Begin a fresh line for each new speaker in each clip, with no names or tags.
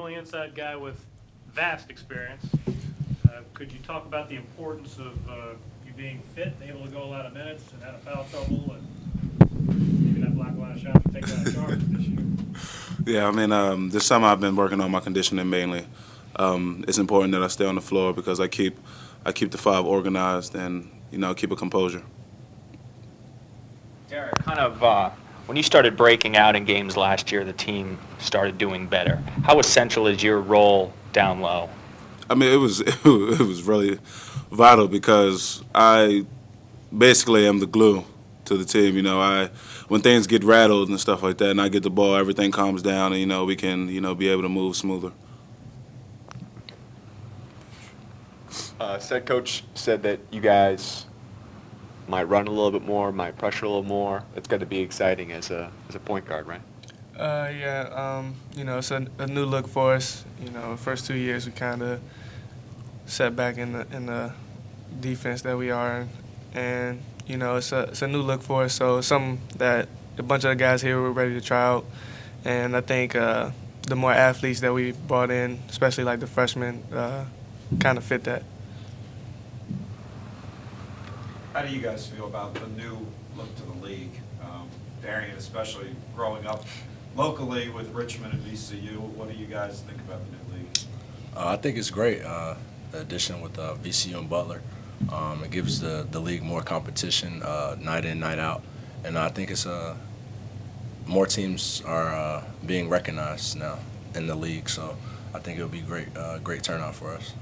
only inside guy with vast experience. Could you talk about the importance of you being fit and able to go a lot of minutes and had a foul trouble and maybe not block a lot of shots or take a lot of charges this year?
Yeah, I mean, this summer I've been working on my conditioning mainly. It's important that I stay on the floor because I keep the five organized and keep a composure.
Derek, when you started breaking out in games last year, the team started doing better. How essential is your role down low?
I mean, it was it was really vital because I basically am the glue to the team. I when things get rattled and stuff like that, and I get the ball, everything calms down, and we can be able to move smoother.
Said coach said that you guys might run a little bit more, might pressure a little more. It's got to be exciting as a point guard, right?
It's a new look for us. First 2 years we kind of set back in the defense that we are in, and it's a new look for us. So it's something that a bunch of the guys here were ready to try out, and I think the more athletes that we brought in, especially like the freshmen, kind of fit that.
How do you guys feel about the new look to the league? Darian, especially growing up locally with Richmond and VCU, what do you guys think about the new league?
I think it's great, the addition with VCU and Butler. It gives the league more competition night in, night out. And I think it's more teams are being recognized now in the league. So I think it'll be great turnout for us.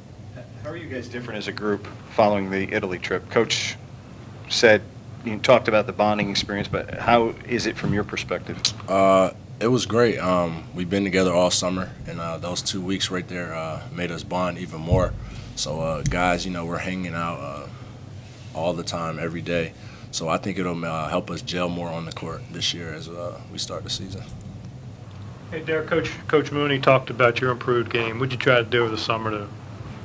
How are you guys different as a group following the Italy trip? Coach said, you talked about the bonding experience, but how is it from your perspective?
It was great. We've been together all summer, and those 2 weeks right there made us bond even more. So guys, we're hanging out all the time, every day. So I think it'll help us gel more on the court this year as we start the season.
Hey, Derek, Coach Mooney talked about your improved game. What'd you try to do over the summer to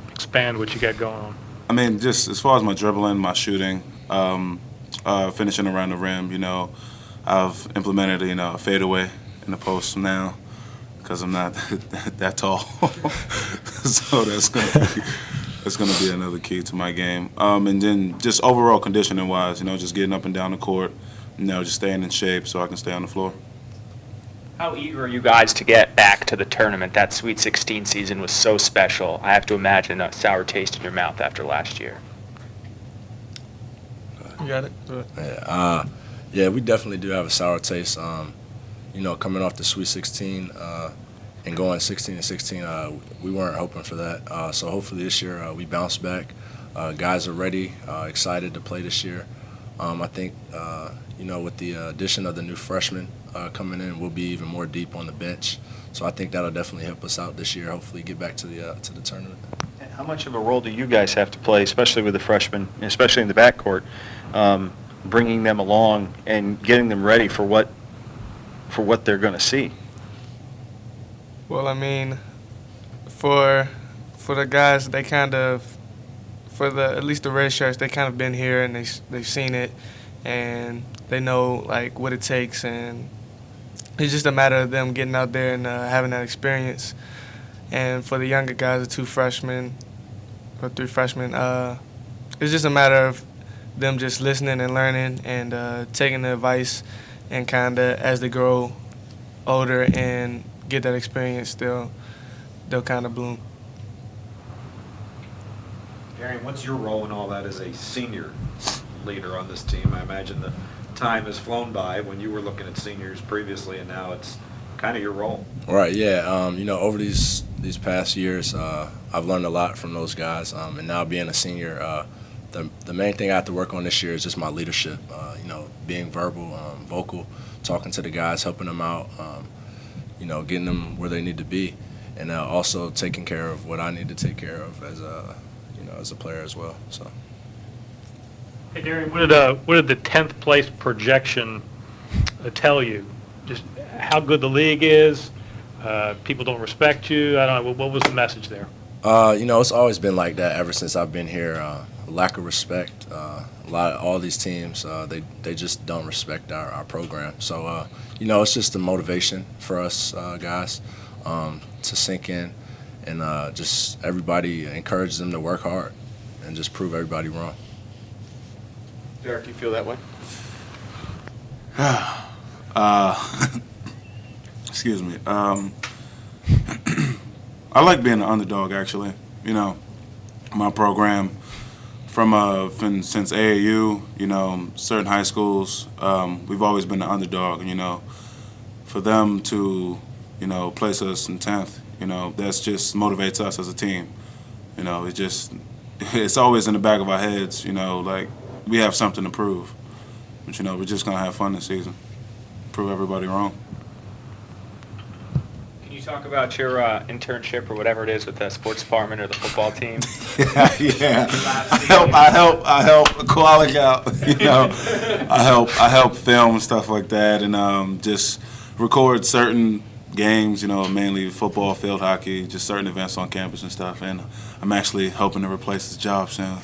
expand what you got going on?
I mean, just as far as my dribbling, my shooting, finishing around the rim, I've implemented a fadeaway in the post now because I'm not that tall. So that's gonna be another key to my game. And then just overall conditioning wise, just getting up and down the court, just staying in shape so I can stay on the floor.
How eager are you guys to get back to the tournament? That Sweet 16 season was so special. I have to imagine a sour taste in your mouth after last year.
You got it?
Yeah, we definitely do have a sour taste. Coming off the Sweet 16 and going 16-16, we weren't hoping for that. So hopefully this year we bounce back. Guys are ready, excited to play this year. I think, with the addition of the new freshmen coming in, we'll be even more deep on the bench. So I think that'll definitely help us out this year. Hopefully get back to the tournament.
How much of a role do you guys have to play, especially with the freshmen, especially in the backcourt, bringing them along and getting them ready for what they're going to see?
Well, I mean, for the guys, they kind of, at least the red shirts, they kind of been here and they've seen it, and they know like what it takes, and it's just a matter of them getting out there and having that experience. And for the younger guys, the 2 freshmen or 3 freshmen, it's just a matter of them just listening and learning and taking the advice, and kind of as they grow older and get that experience, they'll kind of bloom.
Darian, what's your role in all that as a senior leader on this team? I imagine the time has flown by when you were looking at seniors previously, and now it's kind of your role.
Right, yeah. Over these past years, I've learned a lot from those guys, and now being a senior, the main thing I have to work on this year is just my leadership. Being vocal, talking to the guys, helping them out, getting them where they need to be, and also taking care of what I need to take care of as a player as well. So.
Hey, Darian, what did the 10th place projection tell you? Just how good the league is? People don't respect you? I don't know. What was the message there?
It's always been like that ever since I've been here. Lack of respect. All these teams, they just don't respect our program. So, it's just a motivation for us guys to sink in, and just everybody encourages them to work hard and just prove everybody wrong.
Derek, do you feel that way?
Excuse me. I like being an underdog, actually. You know, my program since AAU, you know, certain high schools, we've always been the underdog. You know, for them to, you know, place us in 10th, you know, that's just motivates us as a team. You know, it's always in the back of our heads. You know, like we have something to prove. But you know, we're just gonna have fun this season, prove everybody wrong.
Can you talk about your internship or whatever it is with the sports department or the football team?
Yeah. I help Koala out. You know, I help film and stuff like that, and just record certain games. You know, mainly football, field hockey, just certain events on campus and stuff. And I'm actually hoping to replace his job soon.